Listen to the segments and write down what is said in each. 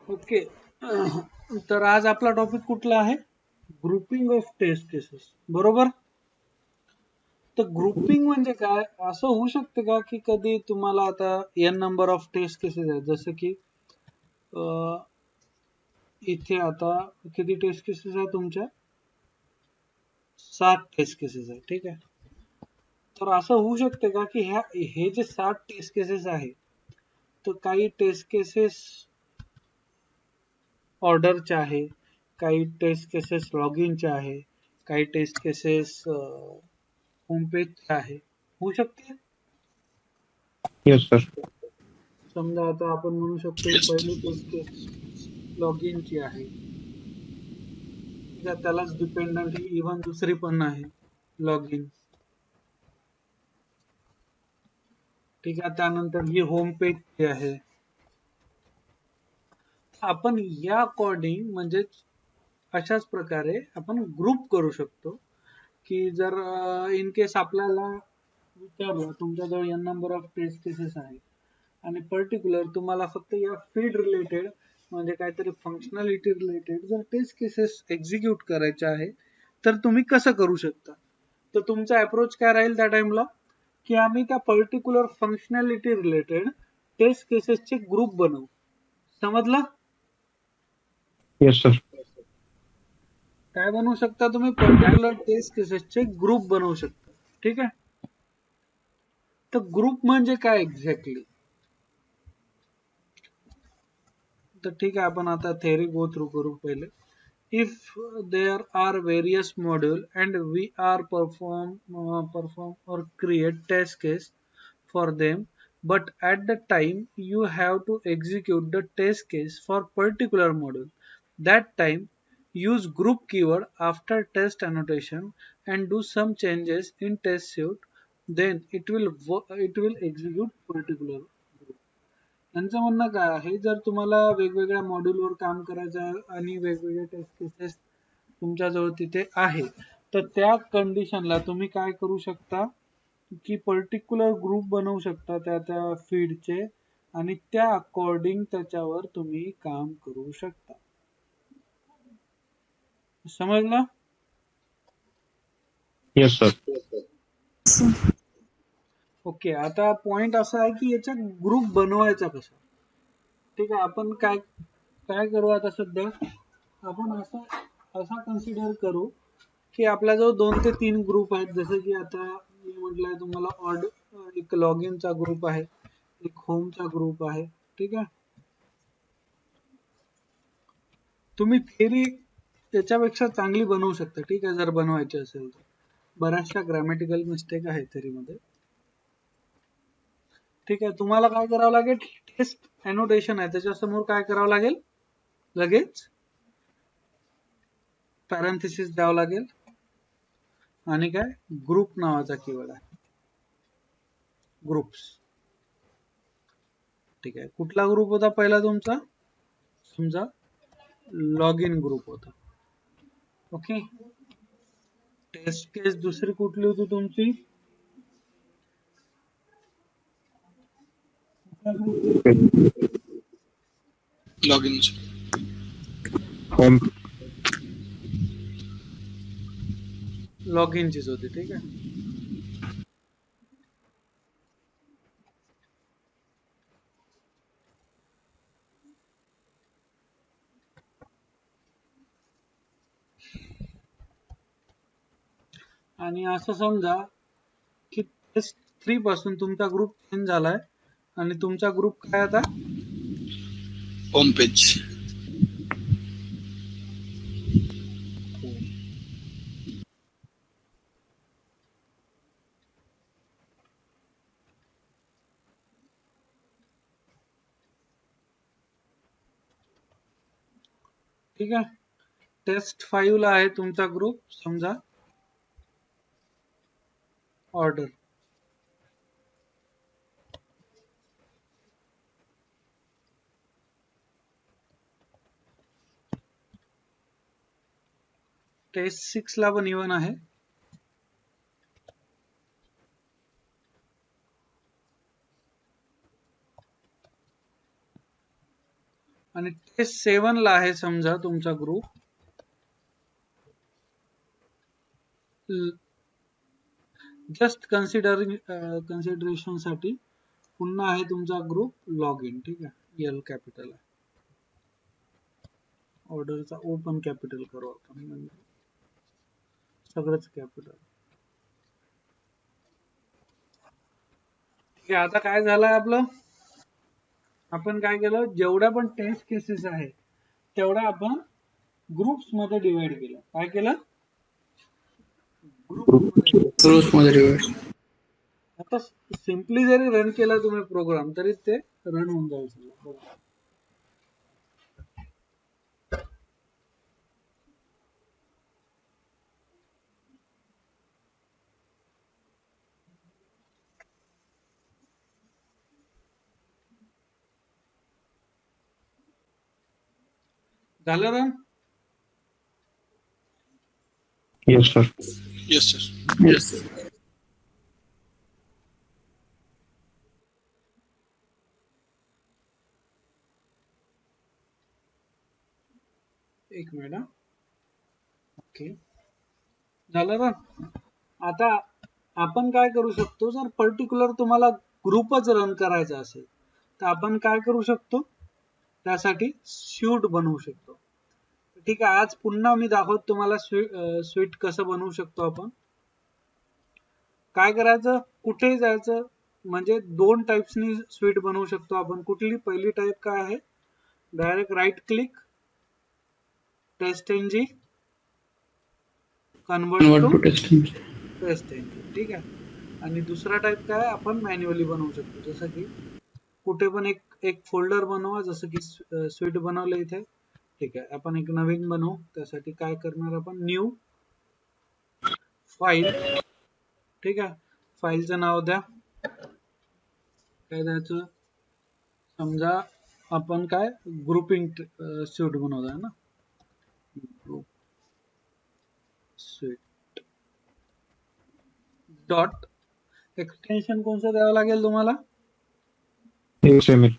Okay. तर आज आपला टॉपिक कुठला आहे? Grouping of test cases. बरोबर. तर ग्रुपिंग म्हणजे काय? असं होऊ शकते का की कधी तुम्हाला आता n number of test cases आहेत, जसं की अं, इथे आता किती टेस्ट केसेस आहे तुमच्या? 7 टेस्ट केसेस आहे, ठीक आहे. तर असं होऊ शकते का की हे जे 7 टेस्ट केसेस आहे, तर काही टेस्ट केसेस ऑर्डरचे आहे, काही टेस्ट केसेस लॉग इनचे आहे, काही टेस्ट केसेस होम पेजचे आहे, होऊ शकते. Yes sir. समजा आता आपण म्हणू शकतो पहिली टेस्ट केस लॉग इनची आहे, ठीक आहे, त्यालाच डिपेंडंट इव्हन दुसरी पण आहे लॉग इन, ठीक आहे. त्यानंतर ही होम पेजची आहे. आपण या अकॉर्डिंग म्हणजे अशाच प्रकारे आपण ग्रुप करू शकतो, की जर इन केस आपल्याला विचारलं तुमच्याजवळ n number of test cases आहे आणि पर्टिक्युलर तुम्हाला फक्त या फील्ड रिलेटेड म्हणजे काहीतरी फंक्शनॅलिटी रिलेटेड जर टेस्ट केसेस एक्झिक्यूट करायचे आहे, तर तुम्ही कसं करू शकता? तर तुमचा अप्रोच काय राहील त्या टाइमला, की आम्ही त्या पर्टिक्युलर फंक्शनॅलिटी रिलेटेड टेस्ट केसेसचे ग्रुप बनवू. समजलं? Yes sir. काय बनवू शकता तुम्ही? पर्टिक्युलर टेस्ट केसेसचे ग्रुप बनवू शकता, ठीक आहे. तर ग्रुप म्हणजे काय एक्झॅक्टली? तर ठीक आहे, आपण आता थेअरी गो थ्रू करू पहिले. If there are various module and we are perform or create test case for them, but at the time you have to execute the test case for particular module, that time use group keyword after test annotation and do some changes in test suite, then it will execute particular group. त्यांचं म्हणणं काय आहे, जर तुम्हाला वेगवेगळ्या मॉड्यूलवर काम करायचं आहे आणि वेगवेगळे टेस्ट केसेस तुमच्याजवळ तिथे आहे, तर त्या कंडिशनला तुम्ही काय करू शकता, की पर्टिक्युलर ग्रुप बनवू शकता त्या त्या फीडचे आणि त्या अकॉर्डिंग त्याच्यावर तुम्ही काम करू शकता. समजलं? Yes sir. ओके. आता पॉइंट असा आहे की याचा ग्रुप बनवायचा कसा. ठीक आहे, आपण काय काय करू आता सध्या, आपण असं असा कन्सिडर करू की आपल्याजवळ 2 ते 3 ग्रुप आहेत. जसं की आता मी म्हटलंय तुम्हाला एक लॉग इनचा ग्रुप आहे, एक होमचा ग्रुप आहे, ठीक आहे. तुम्ही थेरी त्याच्यापेक्षा चांगली बनवू शकता, ठीक आहे, जर बनवायची असेल तर. बऱ्याचशा ग्रॅमॅटिकल मिस्टेक आहे थेरीमध्ये, ठीक आहे. तुम्हाला काय करावं लागेल, टेस्ट अनोटेशन आहे त्याच्यासमोर काय करावं लागेल, लगेच पॅरेंथेसिस द्यावं लागेल आणि काय ग्रुप नावाचा कीवर्ड आहे, ग्रुप्स, ठीक आहे. कुठला ग्रुप होता पहिला तुमचा? समजा लॉग इन ग्रुप होता. ओके. टेस्ट केस दुसरी कुठली होती तुमची? Log in home. लॉग इनचीच होती, ठीक आहे. आणि असं समजा की टेस्ट 3 पासून तुमचा ग्रुप चेंज झालाय आणि तुमचा ग्रुप काय आता? Home page. ठीक आहे. टेस्ट 5 ला आहे तुमचा ग्रुप समजा ऑर्डर. टेस्ट 6 ला पण इव्हन आहे. आणि टेस्ट 7 ला आहे समजा तुमचा ग्रुप, जस्ट कन्सिडरेशन साठी पुन्हा आहे तुमचा ग्रुप लॉग इन. ठीक आहे, एल कॅपिटल आहे. ऑर्डरचा ओ पण कॅपिटल करू आपण, म्हणजे सगळंच कॅपिटल. ठीक आहे, आता काय झालंय आपलं, आपण काय केलं, जेवढ्या पण टेस्ट केसेस आहे तेवढ्या आपण ग्रुप्स मध्ये डिवाइड केलं. काय केलं, ग्रुप मध्ये डिवाइड. आता सिम्पली जरी रन केला तुम्ही प्रोग्राम तरी ते रन होऊन जाईल सगळं. झालं run? Yes sir. Yes sir. Yes sir. एक मिनिट. ओके, झालं रन. आता आपण काय करू शकतो, जर पर्टिक्युलर तुम्हाला ग्रुपच रन करायचा असेल तर आपण काय करू शकतो, त्यासाठी स्यूट बनवू शकतो. ठीक आहे, आज पुन्हा मी दाखवतो तुम्हाला स्वीट कसं बनवू शकतो आपण. काय करायचं, कुठेही जायचं, म्हणजे दोन टाइप्सनी स्वीट बनवू शकतो आपण. कुठली, पहिली टाइप काय आहे, direct right click, test NG, convert to test NG. ठीक आहे, आणि दुसरा टाइप काय, आपण मॅन्युअली बनवू शकतो. जसं की कुठे पण एक एक फोल्डर बनवा, जसं की स्वीट बनवलं इथे. ठीक आहे, आपण एक नवीन बनवू. त्यासाठी काय करणार, आपण न्यू फाईल. ठीक आहे, फाईलचं नाव द्या, काय द्यायचं, समजा आपण काय ग्रुपिंग स्वीट बनवत आहे ना, ग्रुप स्वीट डॉट, एक्सटेन्शन कोणतं द्यावं लागेल तुम्हाला, XML.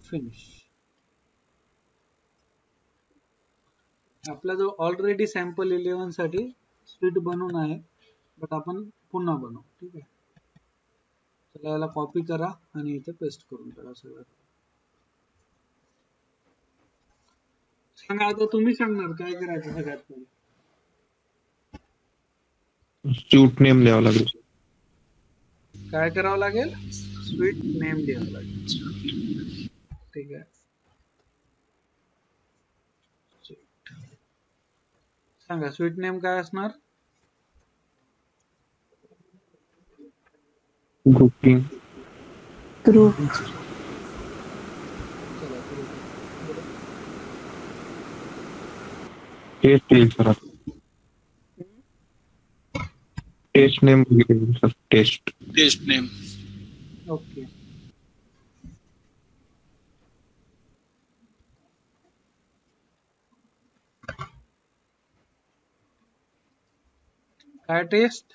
फिनिश. आपला जो ऑलरेडी सॅम्पल 11 साठी स्वीट बनवून आहे, बट आपण पुन्हा बनवू. ठीक आहे, चला याला कॉपी करा आणि इथे पेस्ट करून टाका सगळं. सांगा, आता तुम्ही सांगणार काय करायचं सगळ्यात पहिले. स्यूट नेम द्यावं लागेल. काय करावं लागेल, स्वीट नेम द्यावं लागेल. ठीक आहे, सांगा स्वीट नेम काय असणार, ग्रुपिंग. ग्रुप. चला ग्रुप. टेस्ट येईल सर. टेस्ट नेम येईल सर. Test name. ओके, काय टेस्ट,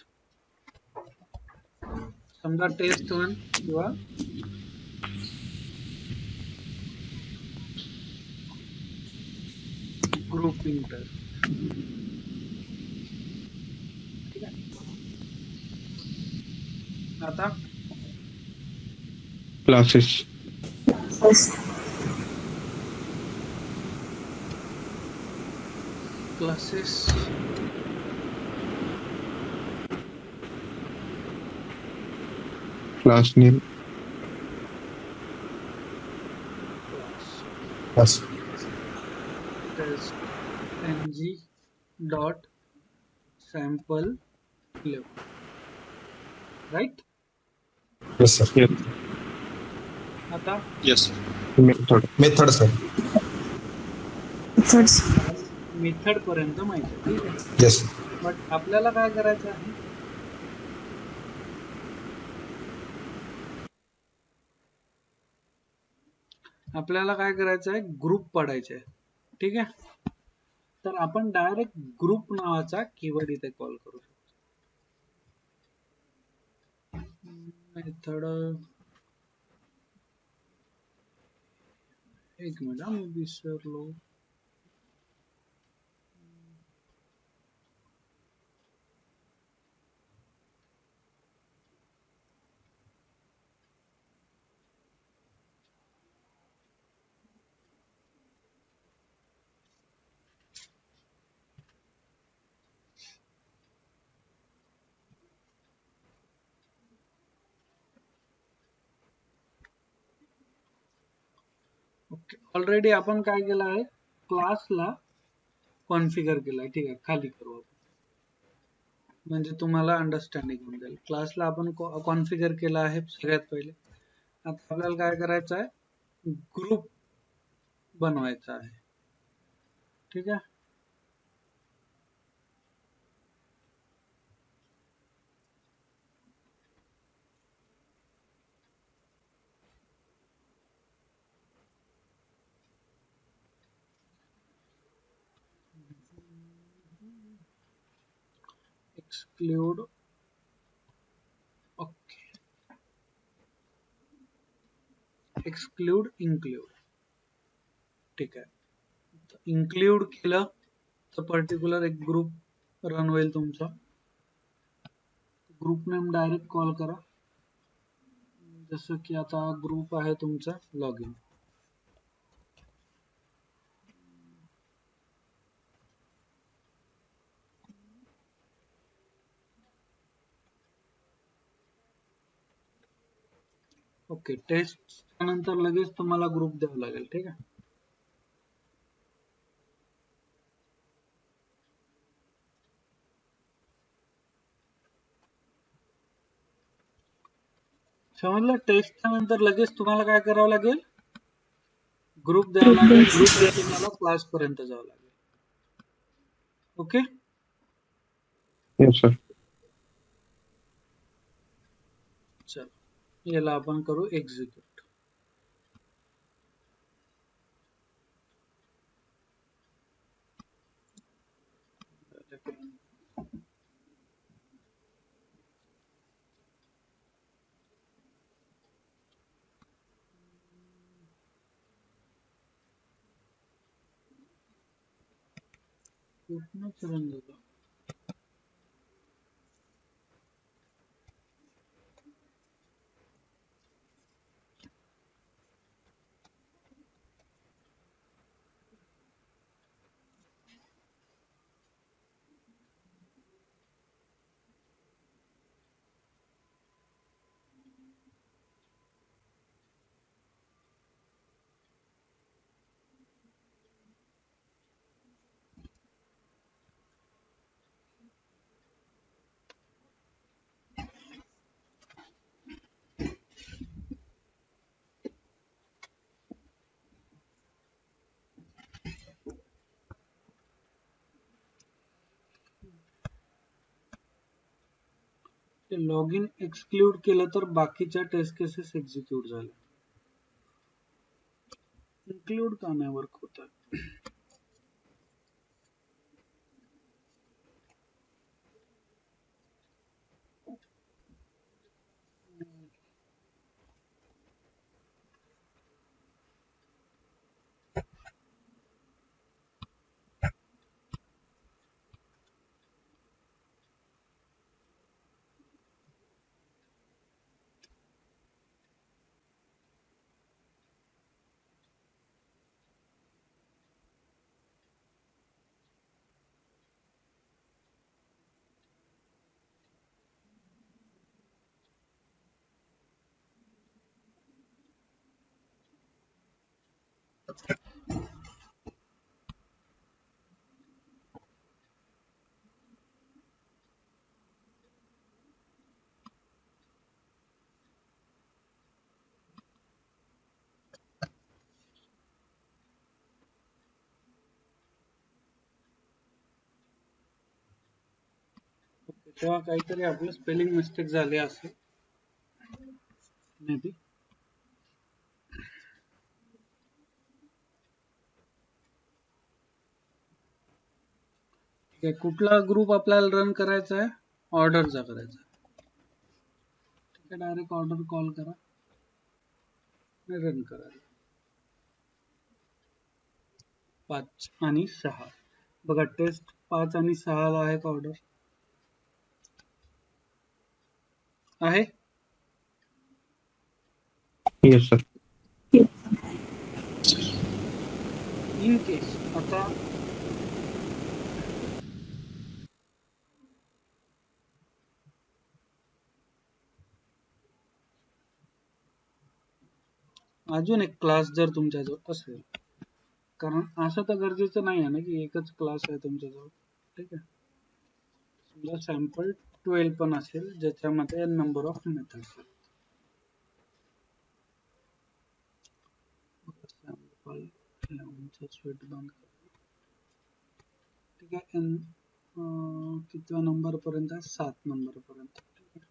समजा टेस्ट 1 किंवा ग्रुपिंग टेस्ट. ठीक आहे, आता classes. Classes, class name. Class test NG dot sample 11. Right. Yes, sir. Yes. आता Yes. Method. Method, sir. Method पर्यंत माहिती आहे. ठीक आहे, Yes. बट आपल्याला काय करायचं आहे, आपल्याला काय करायचं आहे, ग्रुप पाडायचे आहे. ठीक आहे, तर आपण डायरेक्ट ग्रुप नावाचा कीवर्ड इथे कॉल करू शकतो. मेथड एक मिनिट मी विसरलो. ओके, ऑलरेडी आपण काय केलं आहे, क्लासला कॉन्फिगर केलाय. ठीक आहे, खाली करू आपण म्हणजे तुम्हाला अंडरस्टँडिंग होऊन जाईल. क्लासला आपण कॉन्फिगर केला आहे सगळ्यात पहिले. आता आपल्याला काय करायचं आहे, ग्रुप बनवायचा आहे. ठीक आहे, एक्सक्लूड. Okay, exclude include. ठीक आहे, इन्क्लूड केलं तर पर्टिक्युलर एक ग्रुप रन होईल तुमचा. ग्रुप नेम डायरेक्ट कॉल करा. जसं की आता ग्रुप आहे तुमचा लॉग इन. ओके, टेस्ट नंतर लगेच तुम्हाला ग्रुप द्यावा लागेल. ठीक आहे, समजलं. टेस्टच्या नंतर लगेच तुम्हाला काय करावं लागेल, ग्रुप द्यावा ग्रुप लागेल. द्यायचा. नंतर तुम्हाला क्लास पर्यंत जावं लागेल. Okay, Yes, sir. चल याला आपण करू एक्झिक्यूट. पूर्णच रन झालं. लॉग इन एक्सक्लूड केलं तर बाकीच्या टेस्ट केसेस एक्झिक्यूट झाल्या. इन्क्लूड का नाही वर्क होत आहे. तेव्हा काहीतरी आपलं स्पेलिंग मिस्टेक झाली असेल मे बी. ठीक आहे, कुठला ग्रुप आपल्याला रन करायचा आहे, ऑर्डरचा करायचा आहे. ठीक आहे, डायरेक्ट ऑर्डर कॉल करा आणि रन करा. 5 आणि 6. बघा टेस्ट 5 आणि 6 ला आहे का ऑर्डर? आहे. Yes, sir. इन केस आता अजून एक क्लास जर तुमच्याजवळ असेल, कारण असं तर गरजेचं नाही आहे ना की एकच क्लास आहे तुमच्याजवळ. ठीक आहे. समजा सॅम्पल 12 पण असेल ज्याच्यामध्ये नंबर ऑफ मेथड्स आहेत. सॅम्पल 11 चा स्वीट बंद करा. ठीक आहे. कितव्या नंबर पर्यंत? 7 नंबर पर्यंत. ठीक आहे.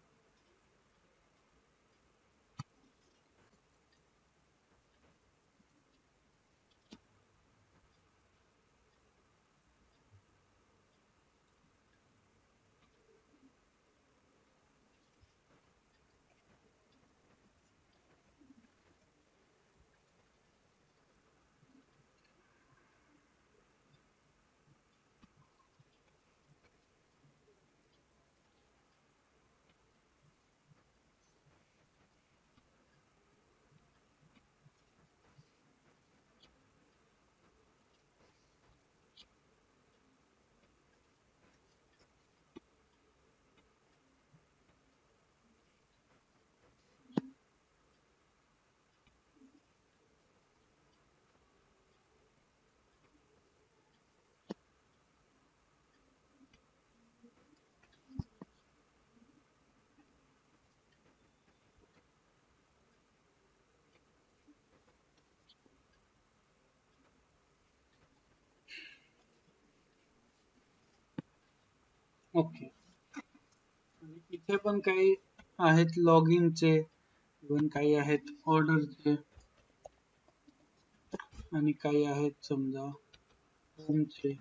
ओके. आणि इथे पण काही आहेत लॉगिनचे, इव्हन काही आहेत ऑर्डरचे, आणि काही आहेत समजा होमचे,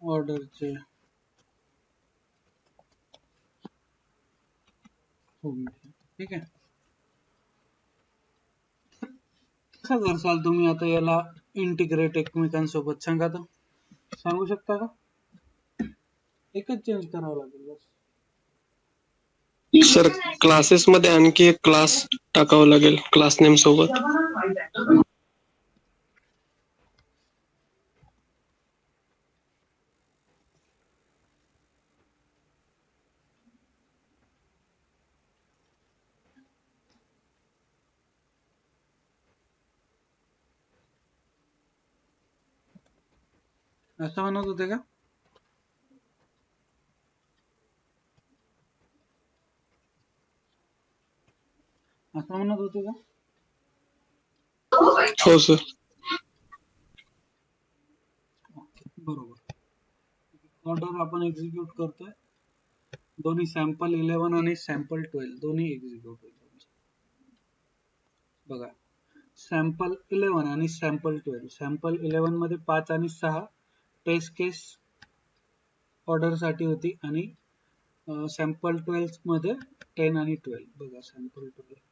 ऑर्डरचे, होमचे. ठीक आहे. कसं करसाल तुम्ही आता याला इंटिग्रेट एकमेकांसोबत? सांगा तर, सांगू शकता का? एकच चेंज करावं लागेल बस. सर क्लासेस मध्ये आणखी एक क्लास टाकावं लागेल क्लास नेम सोबत. असं म्हणत होते का? असं म्हणत होते का? हो सर. बरोबर. ऑर्डर आपण एक्झिक्यूट करतोय. दोन्ही सॅम्पल 11 आणि सॅम्पल 12 दोन्ही एक्झिक्यूट होईल. बघा सॅम्पल 11 आणि सॅम्पल 12. सॅम्पल 11 मध्ये 5 आणि 6 टेस्ट केस ऑर्डर साठी होती, आणि सॅम्पल 12 मध्ये 10 आणि 12. बघा सॅम्पल 12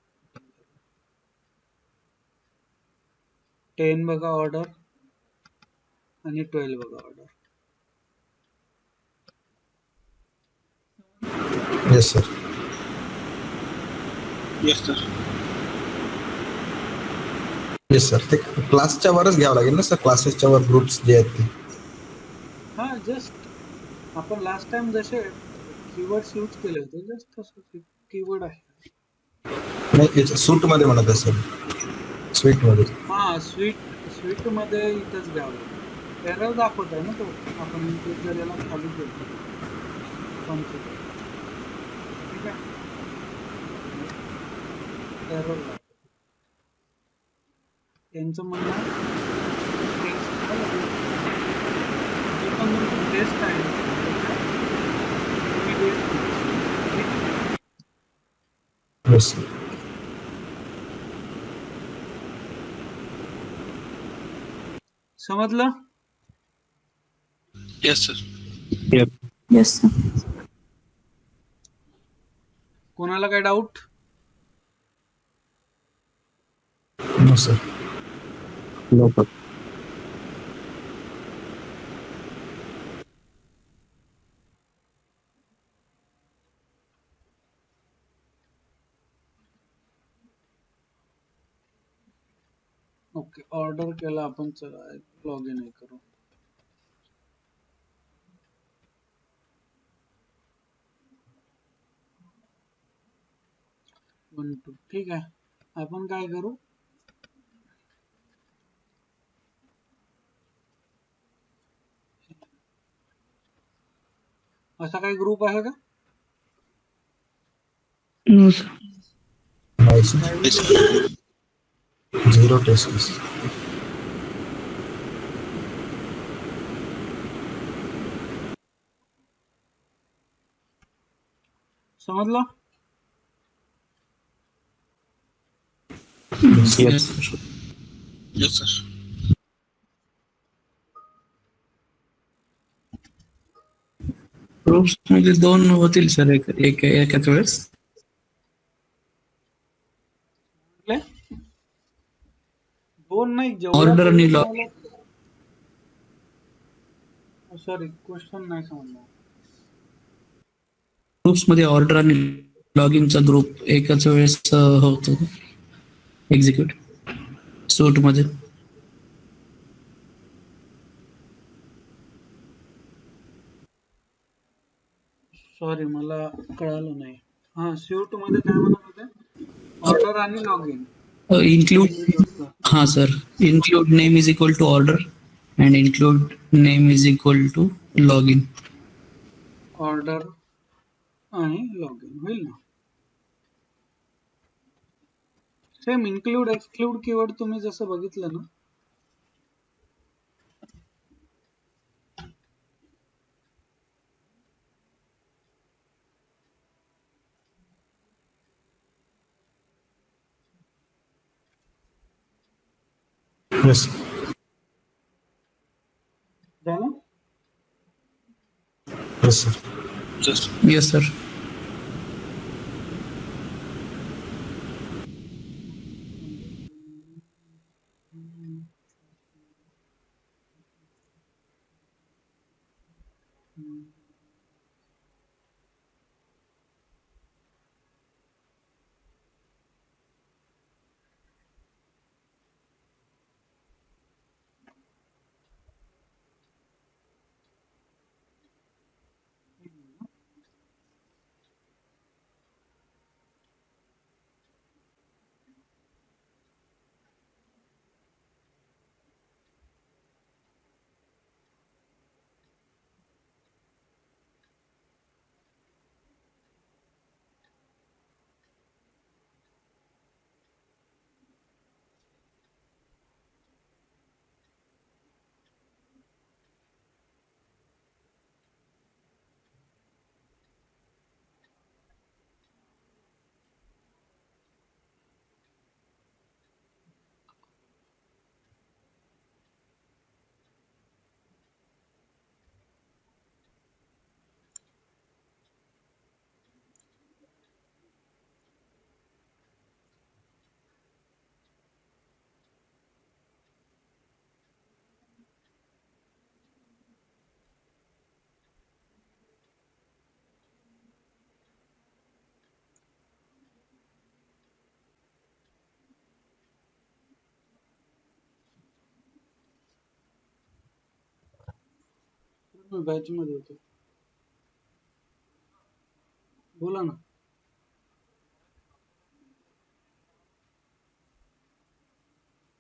10 बघा ऑर्डर, आणि 12 बघा order. Yes, sir. Yes sir. Yes, sir. ते क्लासच्या वरच घ्यावं लागेल ना सर, क्लासेसच्या वर ग्रुप्स जे आहेत ते. हा जस्ट आपण लास्ट टाइम जसे कीवर्ड्स यूज केले होते जस्ट तसं कीवर्ड आहे. नाही सूट मध्ये म्हणत असेल, स्वीट मध्ये. हा स्वीट मध्ये इथंच घ्यावं लागेल. एरर दाखवत आहे ना तो, आपण इनकेस जर याला खाली केलं कॉन्सेप्ट. ठीक आहे. एरर दाखवत त्यांचं म्हणणं जे पण तुमची टेस्ट आहे Yes, sir. समजलं? Yes sir. Yes. Yes, sir. कोणाला काय doubt? No, sir. No, sir. Okay, order केला आपण. चला लॉग इन करू. One two. ठीक आहे, आपण काय करू, असा काही ग्रुप आहे का? No sir. नाही सर. 0 test case. समजलं? Yes. Yes, sir. ग्रुप्स मध्ये 2 होतील सर एकाच वेळेस. म्हटले? दोन नाही, जेवढ्या ऑर्डर आणि लॉग. तुम्हाला. सॉरी, क्वेश्चन नाही समजला. ग्रुप्स मध्ये ऑर्डर आणि लॉगिनचा ग्रुप एकाच वेळेस होतो एक्झिक्यूट सूट मध्ये. सॉरी, मला कळालं नाही. हा, स्यूट मध्ये काय म्हणत होते? ऑर्डर आणि लॉग इन. इन्क्लूड. हाँ sir, include name is equal to order and include name is equal to login. Order आणि लॉग इन होईल ना. सेम इन्क्लूड एक्सक्लूड कीवर्ड तुम्ही जसं बघितलं ना. येस. झालं? Yes sir. Just Yes sir. Batch मध्ये होतो. बोला ना.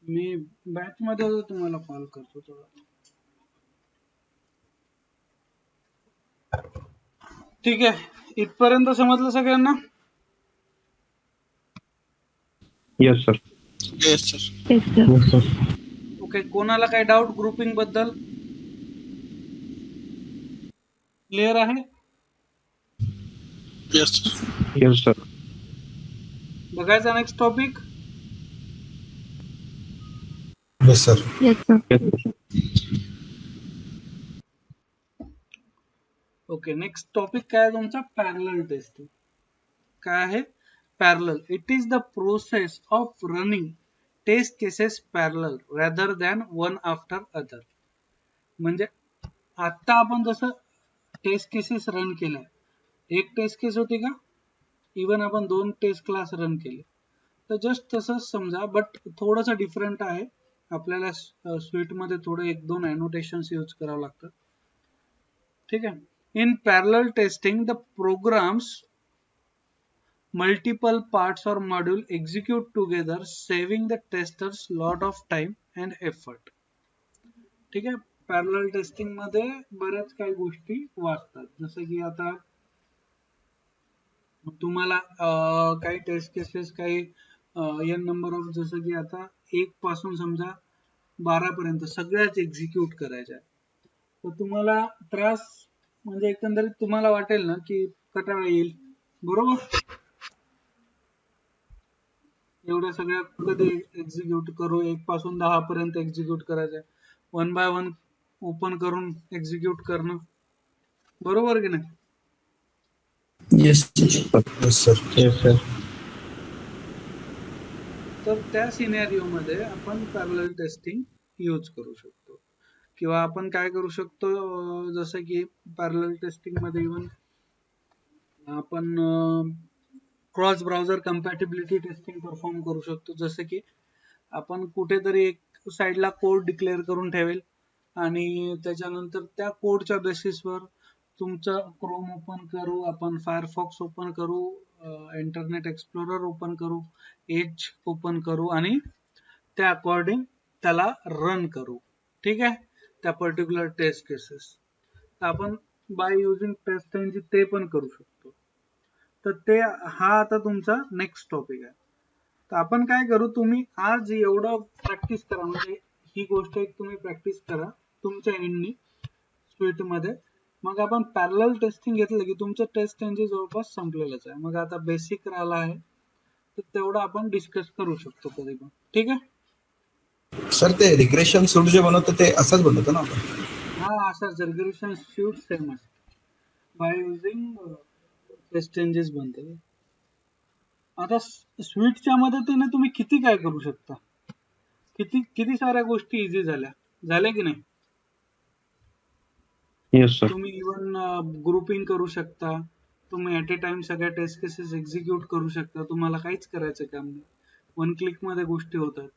मी बॅच मध्ये होतो, तुम्हाला कॉल करतो थोडा. ठीक आहे, इथपर्यंत समजलं सगळ्यांना? Yes, sir. yes, sir. Yes sir. Yes, sir. Okay, कोणाला काही डाऊट ग्रुपिंग बद्दल? क्लिअर आहे? Yes, sir. Yes, sir. बघायचा next topic. Yes sir. Yes sir. Yes, sir. Okay, next topic काय आहे तुमचा? Parallel testing. काय आहे? Parallel. It is the process of running test cases parallel rather than one after other. म्हणजे आता आपण जसं टेस्ट केसेस रन केल्या, एक टेस्ट केस होती का? इवन आपण 2 टेस्ट क्लास रन केले, तर जस्ट तसंच समजा, बट थोडंसं डिफरंट आहे. आपल्याला स्वीट मध्ये थोडे 1-2 अनोटेशन्स यूज करावं लागतं. ठीक आहे. In parallel testing the programs multiple parts or module execute together, saving the testers lot of time and effort. ठीक आहे. पॅरलल टेस्टिंग मध्ये बऱ्याच काही गोष्टी वाचतात, जसं की आता तुम्हाला काही टेस्ट केसेस काही एन नंबर ऑफ, जसं की आता 1 पासून समजा 12 पर्यंत सगळ्याच एक्झिक्यूट करायच्या, तर तुम्हाला त्रास म्हणजे एकंदरीत तुम्हाला वाटेल ना की कंटाळा येईल, बरोबर. एवढ्या सगळ्या कधी एक्झिक्यूट करू, 1 पासून 10 पर्यंत एक्झिक्यूट करायचं, 1 बाय 1 ओपन करून एक्झिक्यूट करणं, बरोबर की नाही. Yes. Yes sir. Yes, sir. तर त्या सिनेरिओ मध्ये आपण पॅरलल टेस्टिंग यूज करू शकतो, किंवा आपण काय करू शकतो, जसं की पॅरलल टेस्टिंग मध्ये इव्हन आपण cross browser compatibility testing perform करू शकतो. जसं की आपण कुठेतरी एक साईडला कोड डिक्लेअर करून ठेवेल आणि त्याच्यानंतर त्या कोडच्या बेसिसवर तुमचं क्रोम ओपन करू, आपण फायरफॉक्स ओपन करू, इंटरनेट एक्सप्लोरर ओपन करू, एज ओपन करू आणि त्या अकॉर्डिंग त्याला रन करू. ठीक आहे, त्या पर्टिक्युलर टेस्ट केसेस आपण बाय युजिंग टेस्ट इंजिन ते पण करू शकतो. तर ते हा आता तुमचा नेक्स्ट टॉपिक आहे. तर आपण काय करू, तुम्ही आज एवढं प्रॅक्टिस करा, म्हणजे ही गोष्ट एक तुम्ही प्रॅक्टिस करा तुमच्या एंडनी स्वीट मध्ये. मग आपण पॅरलल टेस्टिंग घेतलं की तुमचं टेस्ट इंजिन जवळपास संपलेलंच आहे. मग आता बेसिक राहिला आहे, तर तेवढं आपण डिस्कस करू शकतो कधी पण. ठीक आहे. सर ते रिग्रेशन सूट जे बनवतं ते असंच बनवतं ना आपण. हा, असंच रिग्रेशन सूट सेम असते, बाय युजिंग टेस्ट इंजिन बनते. आता स्वीटच्या मदतीने तुम्ही किती काय करू शकता, किती किती साऱ्या गोष्टी इझी झाल्या की नाही. Yes, sir. तुम्ही इव्हन ग्रुपिंग करू शकता, तुम्ही ऍट ए टाइम सगळ्या टेस्ट केसेस एक्झिक्यूट करू शकता, तुम्हाला काहीच करायचं काम नाही, 1 क्लिक मध्ये गोष्टी होतात.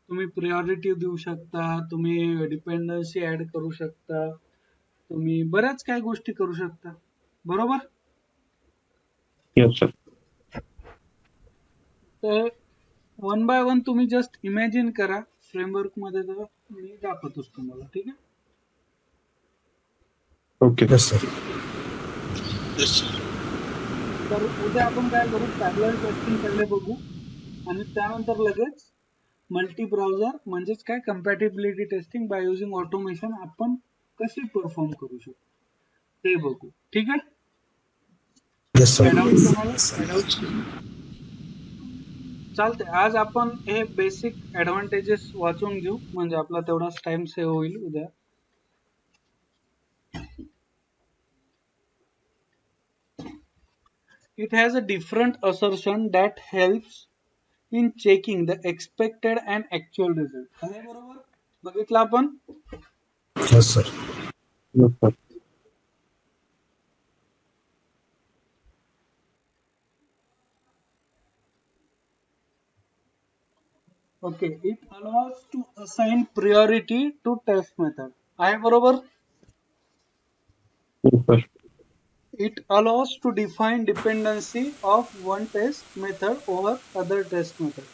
तुम्ही प्रायोरिटी देऊ शकता, तुम्ही डिपेंडन्सी ऍड करू शकता, तुम्ही बऱ्याच काही गोष्टी करू शकता, बरोबर. Yes, sir. तर 1 बाय 1 तुम्ही जस्ट इमॅजिन करा फ्रेमवर्क मध्ये, तर मी दाखवतोच तुम्हाला. ठीक आहे. Okay. Yes sir. तर उद्या आपण काय करू, पॅरलल टेस्टिंग पहिले बघू आणि त्यानंतर लगेच मल्टी ब्राउझर म्हणजेच काय compatibility testing by using automation आपण कशी परफॉर्म करू शकतो ते बघू. ठीक आहे. Yes sir. डाऊट तुम्हाला? चालते. आज आपण हे बेसिक ऍडव्हान्टेजेस वाचून घेऊ, म्हणजे आपला तेवढाच टाइम सेव्ह होईल उद्या. It has a different assertion that helps in checking the expected and actual result. आहे बरोबर, बघितलं आपण. Yes sir. Yes, sir. Okay, it allows to assign priority to test method. आहे बरोबर. Yes, sir. It allows to define dependency of one test method over other test method.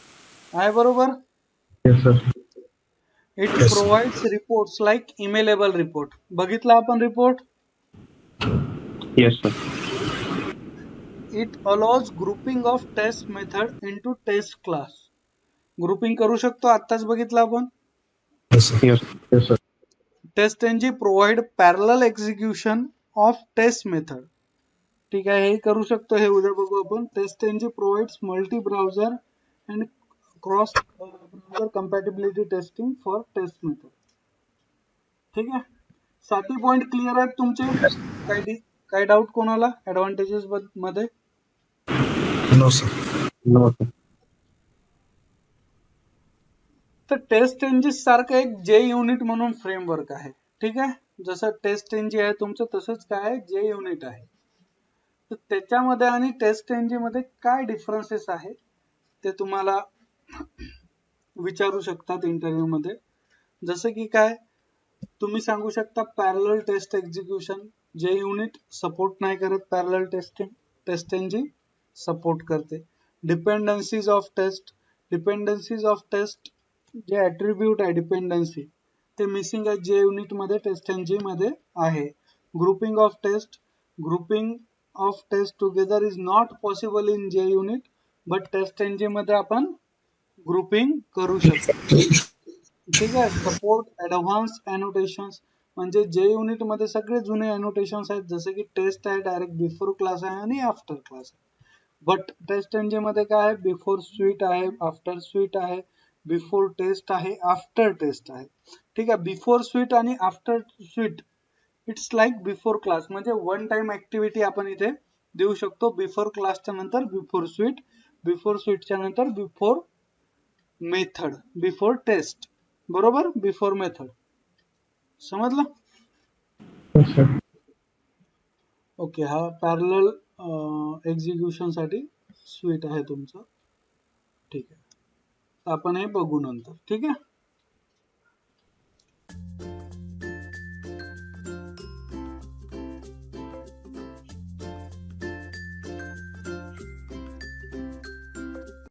आहे बरोबर. Yes, sir. It Yes. provides reports like emailable report. बघितला आपण report. Yes, sir. It allows grouping of test method into test class. Grouping करू शकतो, आत्ताच बघितलं आपण. Yes sir. Yes. Yes, sir. Test engine provide parallel execution of test method. ठीक आहे, हे करू शकतो, हे उद्या बघू आपण. Test engine provides multi browser and cross browser compatibility testing for test method. ठीक आहे. 7 पॉइंट क्लिअर आहेत तुमचे? काही डाऊट कोणाला ऍडव्हान्टेजेस मध्ये? No sir. No, sir. तर टेस्ट इंजिन सारखं एक जे युनिट म्हणून फ्रेमवर्क आहे. ठीक आहे, जसं टेस्ट इंजिन आहे तुमचं, तसंच काय आहे, जे युनिट आहे. तर त्याच्यामध्ये आणि टेस्ट इंजिन मध्ये काय डिफरन्सेस आहे ते तुम्हाला विचारू शकतात इंटरव्ह्यू मध्ये. जसं की काय, तुम्ही सांगू शकता parallel test execution. JUnit support नाही करत parallel testing, test engine support करते. Dependencies of test. Dependencies of test जे ऍट्रिब्यूट आहे डिपेंडन्सी ते मिसिंग आहे जे युनिट मध्ये टेस्ट इंजिन मध्ये आहे. Grouping of test. Grouping of test together is not possible in JUnit, but test engine मध्ये आपण ग्रुपिंग करू शकतो. ठीक आहे. सपोर्ट ऍडव्हान्स अॅनोटेशन्स, म्हणजे जे युनिट मध्ये सगळे जुने अॅनोटेशन्स आहेत, जसे की टेस्ट आहे, डायरेक्ट बिफोर क्लास आहे आणि आफ्टर क्लास आहे. बट टेस्ट इंजिन मध्ये काय आहे, बिफोर स्वीट आहे, आफ्टर स्वीट आहे, बिफोर टेस्ट आहे, आफ्टर टेस्ट आहे. ठीक आहे. बिफोर स्वीट आणि after sweet it's like before class, म्हणजे वन टाइम ऍक्टिव्हिटी आपण इथे देऊ शकतो. बिफोर क्लासच्या नंतर बिफोर स्वीट, बिफोर स्वीटच्या नंतर बिफोर मेथड, बिफोर टेस्ट, बरोबर, बिफोर मेथड. समजलं? ओके. हा पॅरलल एक्झिक्युशन साठी स्वीट आहे तुमचं. ठीक आहे. आपण हे बघू नंतर. ठीक आहे.